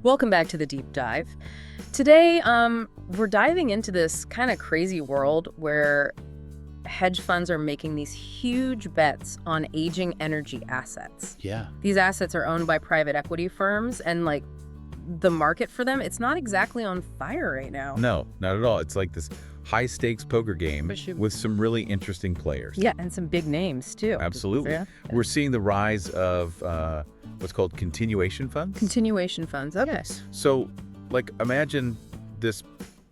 Welcome back to the deep dive. Today, we're diving into this kind of crazy world where hedge funds are making these huge bets on aging energy assets. Yeah. These assets are owned by private equity firms, and the market for them, it's not exactly on fire right now. No, not at all. It's like this high-stakes poker game For sure. with some really interesting players. Yeah, and some big names too. Absolutely. Yeah. We're seeing the rise of what's called continuation funds. Continuation funds. Okay. Yes. So, imagine this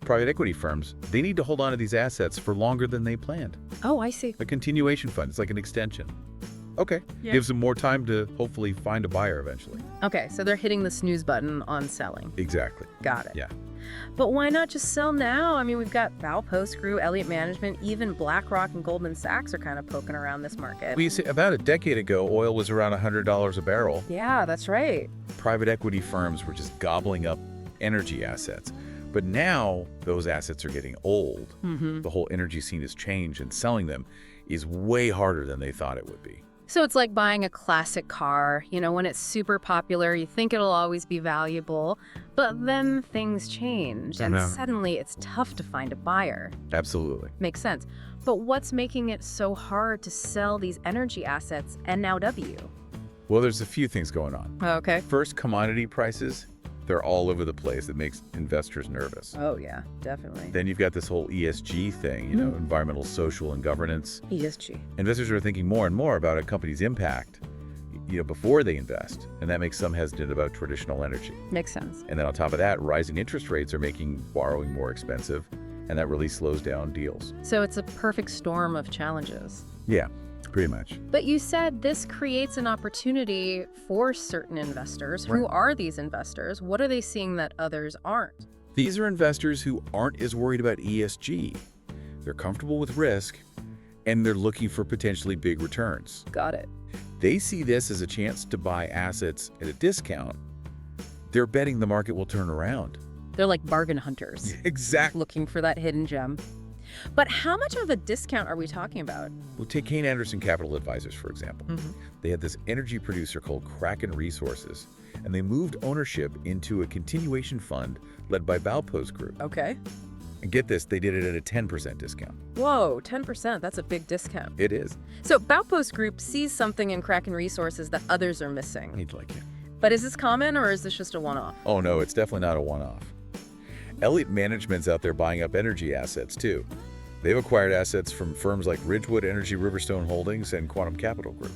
private equity firms, they need to hold on to these assets for longer than they planned. Oh, I see. A continuation fund, it's like an extension. Okay. Yeah. Gives them more time to hopefully find a buyer eventually. Okay, so they're hitting the snooze button on selling. Exactly. Got it. Yeah. But why not just sell now? I mean, we've got Valpost Group, Elliott Management, even BlackRock and Goldman Sachs are kind of poking around this market. We see about a decade ago, oil was around $100 a barrel. Yeah, that's right. Private equity firms were just gobbling up energy assets. But now those assets are getting old. The whole energy scene has changed, and selling them is way harder than they thought it would be. So it's like buying a classic car. You know, when it's super popular, you think it'll always be valuable, but then things change, and suddenly it's tough to find a buyer. Absolutely. Makes sense. But what's making it so hard to sell these energy assets and now W? Well, there's a few things going on. Okay. First, commodity prices. They're all over the place. It makes investors nervous. Oh, yeah, definitely. Then you've got this whole ESG thing, environmental, social, and governance. ESG. Investors are thinking more and more about a company's impact, before they invest, and that makes some hesitant about traditional energy. Makes sense. And then on top of that, rising interest rates are making borrowing more expensive, and that really slows down deals. So it's a perfect storm of challenges. Yeah, pretty much. But you said this creates an opportunity for certain investors. Who are these investors? What are they seeing that others aren't? These are investors who aren't as worried about ESG. They're comfortable with risk, and they're looking for potentially big returns. Got it. They see this as a chance to buy assets at a discount. They're betting the market will turn around. They're like bargain hunters, Exactly. looking for that hidden gem. But how much of a discount are we talking about? Well, take Kane Anderson Capital Advisors, for example. They had this energy producer called Kraken Resources, and they moved ownership into a continuation fund led by Valpost Group. Okay. And get this, they did it at a 10% discount. Whoa, 10%. That's a big discount. It is. So Valpost Group sees something in Kraken Resources that others are missing. He'd like it. But is this common, or is this just a one-off? Oh, no, it's definitely not a one-off. Elliott Management's out there buying up energy assets, too. They've acquired assets from firms like Ridgewood Energy, Riverstone Holdings, and Quantum Capital Group.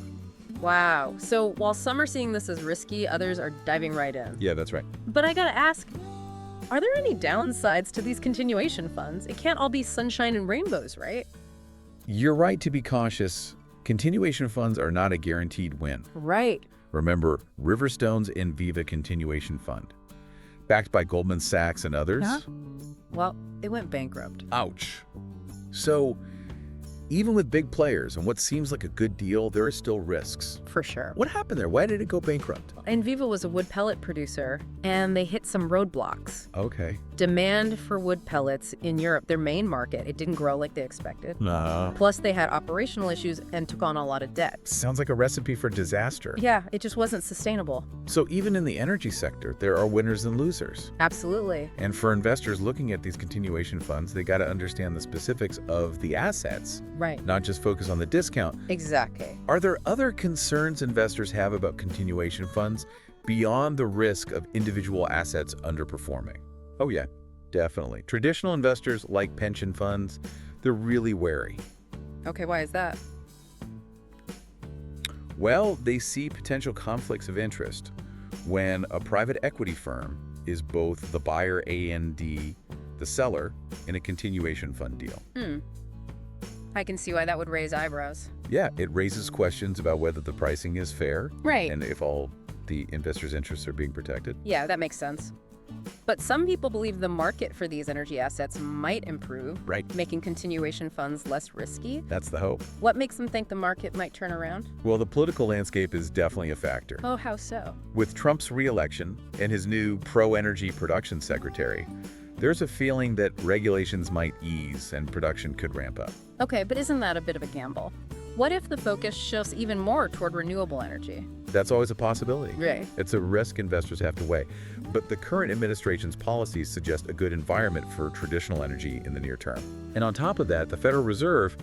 Wow. So while some are seeing this as risky, others are diving right in. Yeah, that's right. But I gotta ask, are there any downsides to these continuation funds? It can't all be sunshine and rainbows, right? You're right to be cautious. Continuation funds are not a guaranteed win. Right. Remember, Riverstone's Enviva Continuation Fund, backed by Goldman Sachs and others. Huh? Well, it went bankrupt. Ouch. So, even with big players and what seems like a good deal, there are still risks. For sure. What happened there? Why did it go bankrupt? Enviva was a wood pellet producer, and they hit some roadblocks. Okay. Demand for wood pellets in Europe, their main market, it didn't grow like they expected. No. Plus, they had operational issues and took on a lot of debt. Sounds like a recipe for disaster. Yeah, it just wasn't sustainable. So even in the energy sector, there are winners and losers. Absolutely. And for investors looking at these continuation funds, they got to understand the specifics of the assets, Right. not just focus on the discount. Exactly. Are there other concerns investors have about continuation funds beyond the risk of individual assets underperforming? Oh yeah, definitely. Traditional investors like pension funds, they're really wary. Okay, why is that? Well, they see potential conflicts of interest when a private equity firm is both the buyer and the seller in a continuation fund deal. I can see why that would raise eyebrows. Yeah, it raises questions about whether the pricing is fair Right. and if all the investors' interests are being protected. Yeah, that makes sense. But some people believe the market for these energy assets might improve, Right. making continuation funds less risky. That's the hope. What makes them think the market might turn around? Well, the political landscape is definitely a factor. Oh, how so? With Trump's re-election and his new pro-energy production secretary, there's a feeling that regulations might ease and production could ramp up. Okay, but isn't that a bit of a gamble? What if the focus shifts even more toward renewable energy? That's always a possibility. Right. It's a risk investors have to weigh. But the current administration's policies suggest a good environment for traditional energy in the near term. And on top of that, the Federal Reserve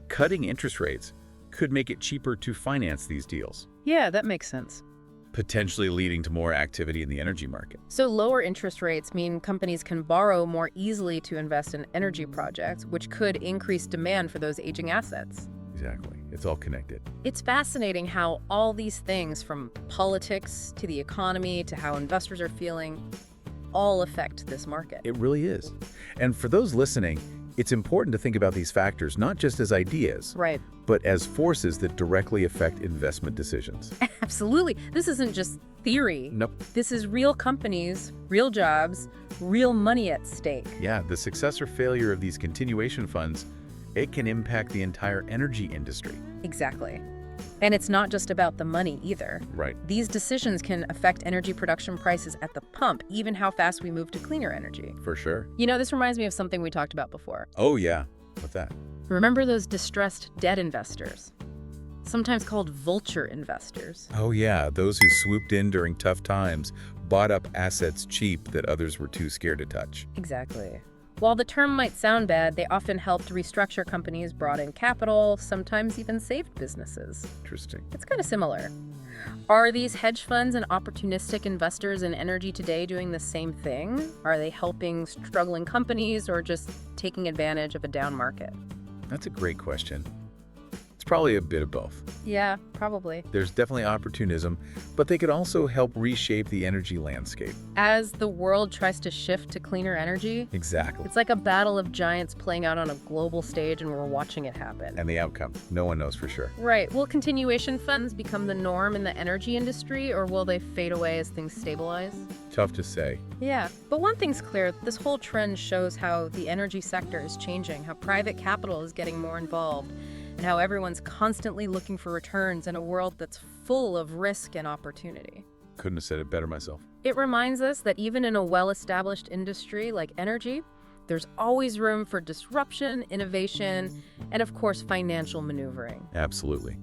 cutting interest rates could make it cheaper to finance these deals, Yeah, that makes sense. potentially leading to more activity in the energy market. So lower interest rates mean companies can borrow more easily to invest in energy projects, which could increase demand for those aging assets. Exactly. It's all connected. It's fascinating how all these things, from politics to the economy to how investors are feeling, all affect this market. It really is. And for those listening, it's important to think about these factors not just as ideas, Right. but as forces that directly affect investment decisions. Absolutely. This isn't just theory. Nope. This is real companies, real jobs, real money at stake. Yeah, the success or failure of these continuation funds, it can impact the entire energy industry. Exactly. And it's not just about the money either. Right. These decisions can affect energy production prices at the pump, even how fast we move to cleaner energy. For sure. You know, this reminds me of something we talked about before. Oh, yeah. What's that? Remember those distressed debt investors? Sometimes called vulture investors. Oh, yeah. Those who swooped in during tough times, bought up assets cheap that others were too scared to touch. Exactly. While the term might sound bad, they often helped restructure companies, brought in capital, sometimes even saved businesses. Interesting. It's kind of similar. Are these hedge funds and opportunistic investors in energy today doing the same thing? Are they helping struggling companies or just taking advantage of a down market? That's a great question. It's probably a bit of both. Yeah, probably. There's definitely opportunism, but they could also help reshape the energy landscape. As the world tries to shift to cleaner energy, Exactly. it's like a battle of giants playing out on a global stage, and we're watching it happen. And the outcome, no one knows for sure. Right. Will continuation funds become the norm in the energy industry, or will they fade away as things stabilize? Tough to say. Yeah, but one thing's clear, this whole trend shows how the energy sector is changing, how private capital is getting more involved, and how everyone's constantly looking for returns in a world that's full of risk and opportunity. Couldn't have said it better myself. It reminds us that even in a well-established industry like energy, there's always room for disruption, innovation, and of course, financial maneuvering. Absolutely.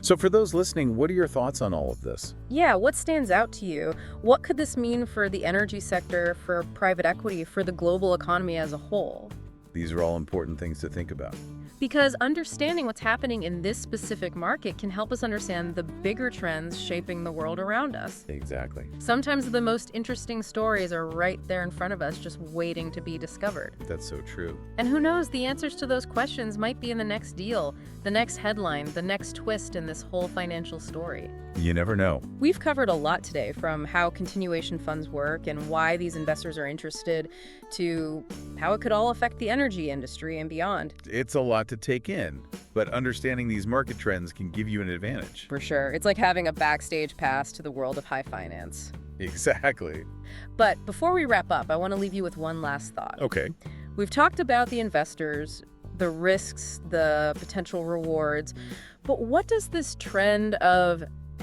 So for those listening, what are your thoughts on all of this? Yeah, what stands out to you? What could this mean for the energy sector, for private equity, for the global economy as a whole? These are all important things to think about. Because understanding what's happening in this specific market can help us understand the bigger trends shaping the world around us. Exactly. Sometimes the most interesting stories are right there in front of us, just waiting to be discovered. That's so true. And who knows, the answers to those questions might be in the next deal, the next headline, the next twist in this whole financial story. You never know. We've covered a lot today, from how continuation funds work and why these investors are interested, to how it could all affect the energy industry and beyond. It's a lot to take in, but understanding these market trends can give you an advantage. For sure. It's like having a backstage pass to the world of high finance. Exactly. But before we wrap up, I want to leave you with one last thought. Okay. We've talked about the investors, the risks, the potential rewards, but what does this trend of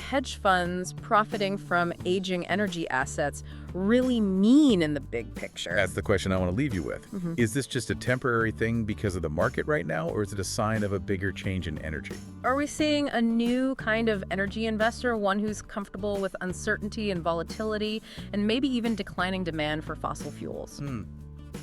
hedge funds profiting from aging energy assets really mean in the big picture? That's the question I want to leave you with. Is this just a temporary thing because of the market right now, or is it a sign of a bigger change in energy? Are we seeing a new kind of energy investor, one who's comfortable with uncertainty and volatility, and maybe even declining demand for fossil fuels?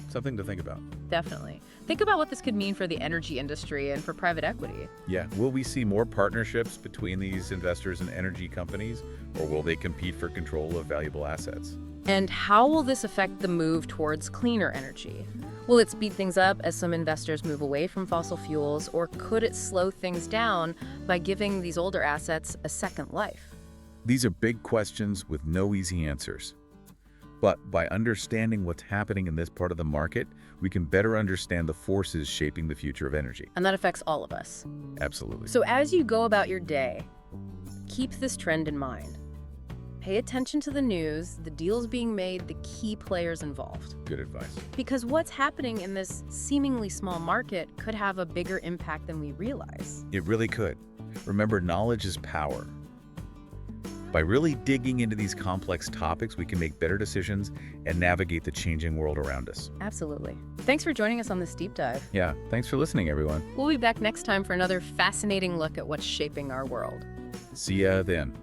Something to think about. Definitely. Think about what this could mean for the energy industry and for private equity. Yeah. Will we see more partnerships between these investors and energy companies, or will they compete for control of valuable assets? And how will this affect the move towards cleaner energy? Will it speed things up as some investors move away from fossil fuels, or could it slow things down by giving these older assets a second life? These are big questions with no easy answers. But by understanding what's happening in this part of the market, we can better understand the forces shaping the future of energy. And that affects all of us. Absolutely. So as you go about your day, keep this trend in mind. Pay attention to the news, the deals being made, the key players involved. Good advice. Because what's happening in this seemingly small market could have a bigger impact than we realize. It really could. Remember, knowledge is power. By really digging into these complex topics, we can make better decisions and navigate the changing world around us. Absolutely. Thanks for joining us on this deep dive. Yeah, thanks for listening, everyone. We'll be back next time for another fascinating look at what's shaping our world. See ya then.